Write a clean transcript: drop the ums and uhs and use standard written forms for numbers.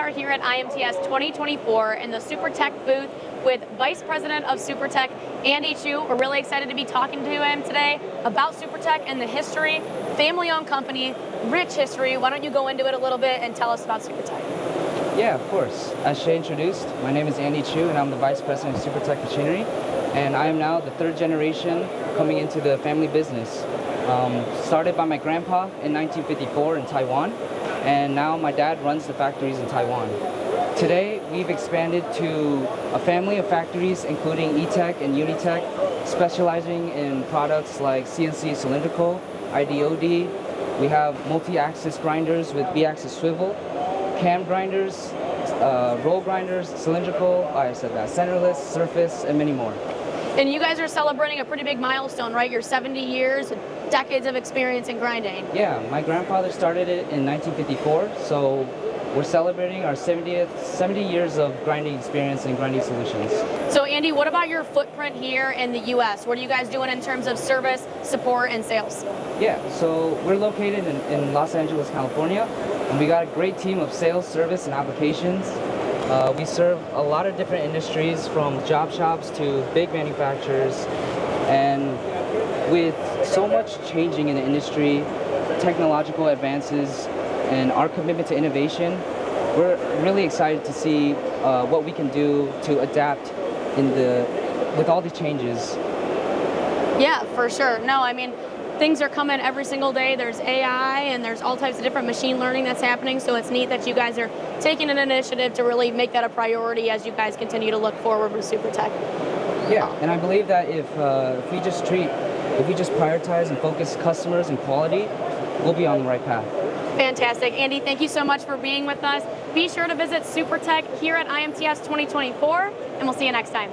are here at IMTS 2024 in the Supertec booth with Vice President of Supertec, Andy Chu. We're really excited to be talking to him today about Supertec and the history, family-owned company, rich history. Why don't you go into it a little bit and tell us about Supertec? Yeah, of course. As Shay introduced, my name is Andy Chu and I'm the Vice President of Supertec Machinery. And I am now the third generation coming into the family business. Started by my grandpa in 1954 in Taiwan, and now my dad runs the factories in Taiwan. Today, we've expanded to a family of factories including E-Tech and Unitech, specializing in products like CNC cylindrical, IDOD. We have multi-axis grinders with B-axis swivel, cam grinders, roll grinders, cylindrical, centerless, surface, and many more. And you guys are celebrating a pretty big milestone, right? Your 70 years, decades of experience in grinding. Yeah, my grandfather started it in 1954, so we're celebrating our 70 years of grinding experience and grinding solutions. So Andy, what about your footprint here in the U.S.? What are you guys doing in terms of service, support, and sales? Yeah, so we're located in Los Angeles, California, and we got a great team of sales, service, and applications. We serve a lot of different industries, from job shops to big manufacturers, and with so much changing in the industry, technological advances, and our commitment to innovation, we're really excited to see what we can do to adapt with all the changes. Yeah, for sure. No, I mean, things are coming every single day. There's AI and there's all types of different machine learning that's happening, so it's neat that you guys are taking an initiative to really make that a priority as you guys continue to look forward with Supertec. Yeah, and I believe that if we just prioritize and focus customers and quality, we'll be on the right path. Fantastic. Andy, thank you so much for being with us. Be sure to visit Supertec here at IMTS 2024, and we'll see you next time.